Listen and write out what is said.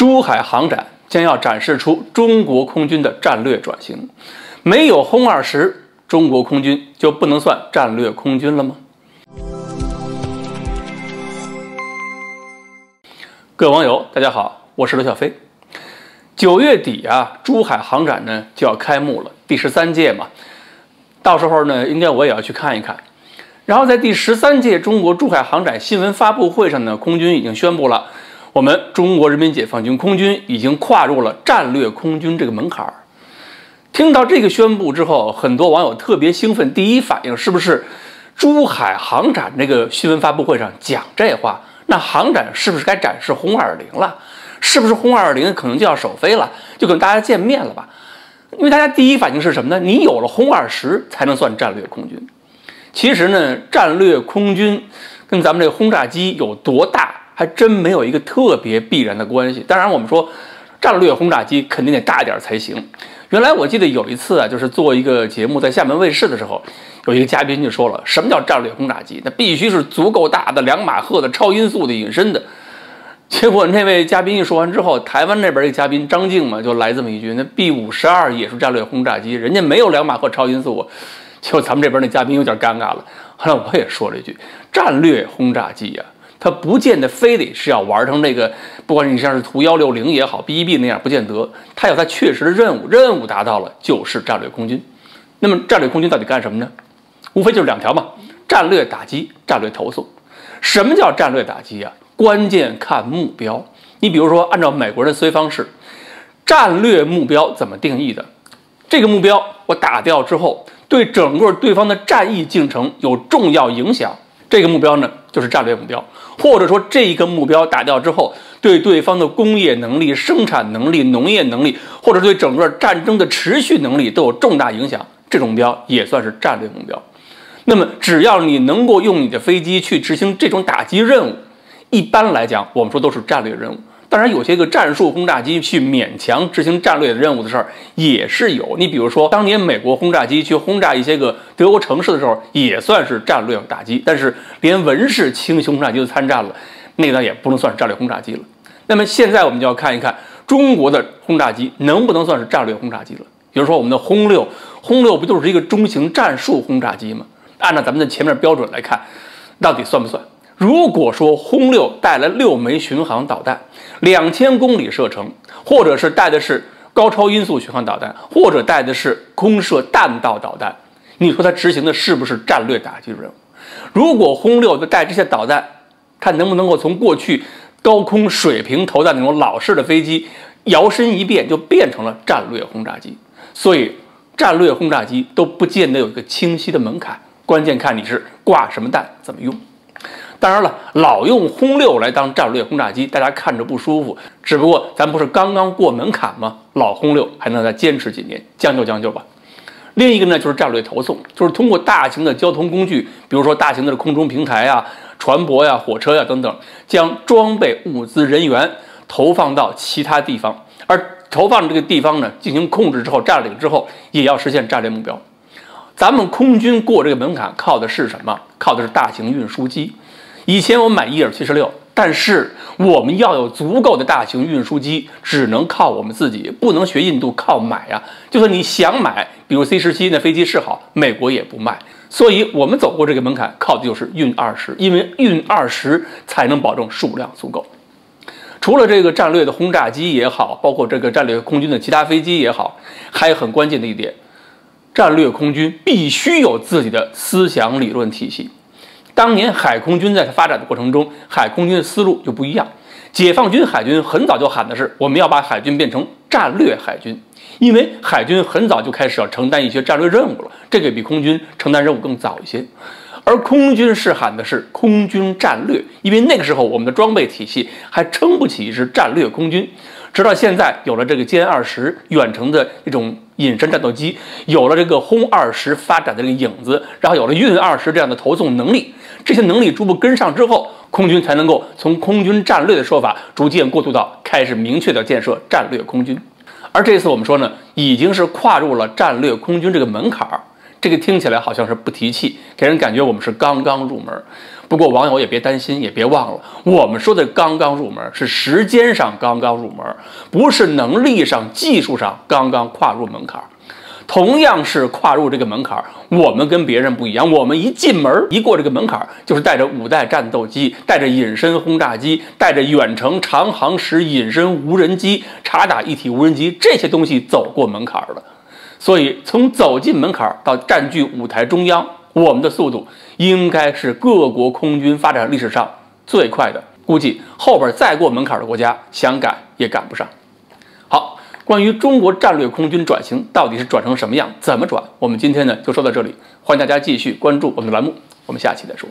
珠海航展将要展示出中国空军的战略转型。没有轰20，中国空军就不能算战略空军了吗？各位网友，大家好，我是刘小飞。9月底啊，珠海航展呢就要开幕了，第13届嘛。到时候呢，应该我也要去看一看。然后在第13届中国珠海航展新闻发布会上呢，空军已经宣布了，我们中国人民解放军空军已经跨入了战略空军这个门槛。听到这个宣布之后，很多网友特别兴奋，第一反应是不是珠海航展这个新闻发布会上讲这话？那航展是不是该展示轰20了？是不是轰20可能就要首飞了，就跟大家见面了吧？因为大家第一反应是什么呢？你有了轰20才能算战略空军。其实呢，战略空军跟咱们这个轰炸机有多大，还真没有一个特别必然的关系。当然，我们说战略轰炸机肯定得大一点才行。原来我记得有一次啊，就是做一个节目在厦门卫视的时候，有一个嘉宾就说了，什么叫战略轰炸机？那必须是足够大的2马赫的超音速的隐身的。结果那位嘉宾一说完之后，台湾那边一个嘉宾张静嘛，就来这么一句：那 B-52也是战略轰炸机，人家没有2马赫超音速。结果咱们这边那嘉宾有点尴尬了。后来我也说了一句：战略轰炸机呀，它不见得非得是要玩成那个，不管你像是图160也好 ，BEB 那样，不见得。它有它确实的任务达到了就是战略空军。那么战略空军到底干什么呢？无非就是2条嘛：战略打击、战略投送。什么叫战略打击呀？关键看目标。你比如说，按照美国人的思维方式，战略目标怎么定义的？这个目标我打掉之后，对整个对方的战役进程有重要影响，这个目标呢就是战略目标。或者说，这一个目标打掉之后，对对方的工业能力、生产能力、农业能力，或者对整个战争的持续能力都有重大影响，这种目标也算是战略目标。那么，只要你能够用你的飞机去执行这种打击任务，一般来讲，我们说都是战略任务。当然，有些个战术轰炸机去勉强执行战略任务的事儿也是有。你比如说，当年美国轰炸机去轰炸一些个德国城市的时候，也算是战略打击。但是，连文式轻型轰炸机都参战了，那个也不能算是战略轰炸机了。那么现在我们就要看一看中国的轰炸机能不能算是战略轰炸机了。比如说我们的轰6不就是一个中型战术轰炸机吗？按照咱们的前面标准来看，到底算不算？如果说轰6带来6枚巡航导弹，2000公里射程，或者是带的是高超音速巡航导弹，或者带的是空射弹道导弹，你说它执行的是不是战略打击任务？如果轰6带这些导弹，它能不能够从过去高空水平投弹那种老式的飞机摇身一变就变成了战略轰炸机？所以战略轰炸机都不见得有一个清晰的门槛，关键看你是挂什么弹，怎么用。当然了，老用轰6来当战略轰炸机，大家看着不舒服。只不过咱不是刚刚过门槛吗？老轰6还能再坚持几年，将就将就吧。另一个呢，就是战略投送，就是通过大型的交通工具，比如说大型的空中平台呀、船舶呀、火车呀等等，将装备、物资、人员投放到其他地方，而投放这个地方呢，进行控制之后、占领之后，也要实现战略目标。咱们空军过这个门槛靠的是什么？靠的是大型运输机。以前我们买伊尔76，但是我们要有足够的大型运输机，只能靠我们自己，不能学印度靠买啊。就算你想买，比如 C-17那飞机是好，美国也不卖。所以我们走过这个门槛，靠的就是运20，因为运20才能保证数量足够。除了这个战略的轰炸机也好，包括这个战略空军的其他飞机也好，还有很关键的一点，战略空军必须有自己的思想理论体系。当年海空军在发展的过程中，海空军的思路就不一样。解放军海军很早就喊的是，我们要把海军变成战略海军，因为海军很早就开始要承担一些战略任务了，这个比空军承担任务更早一些。而空军是喊的是空军战略，因为那个时候我们的装备体系还撑不起是战略空军。直到现在有了这个歼20远程的一种隐身战斗机，有了这个轰20发展的这个影子，然后有了运20这样的投送能力，这些能力逐步跟上之后，空军才能够从空军战略的说法逐渐过渡到开始明确的建设战略空军。而这次我们说呢，已经是跨入了战略空军这个门槛儿，这个听起来好像是不提气，给人感觉我们是刚刚入门。不过网友也别担心，也别忘了，我们说的刚刚入门是时间上刚刚入门，不是能力上、技术上刚刚跨入门槛。同样是跨入这个门槛，我们跟别人不一样。我们一进门，一过这个门槛，就是带着5代战斗机，带着隐身轰炸机，带着远程长航时隐身无人机、察打一体无人机这些东西走过门槛的。所以从走进门槛到占据舞台中央，我们的速度应该是各国空军发展历史上最快的。估计后边再过门槛的国家想赶也赶不上。好。关于中国战略空军转型到底是转成什么样，怎么转，我们今天呢就说到这里，欢迎大家继续关注我们的栏目，我们下期再说。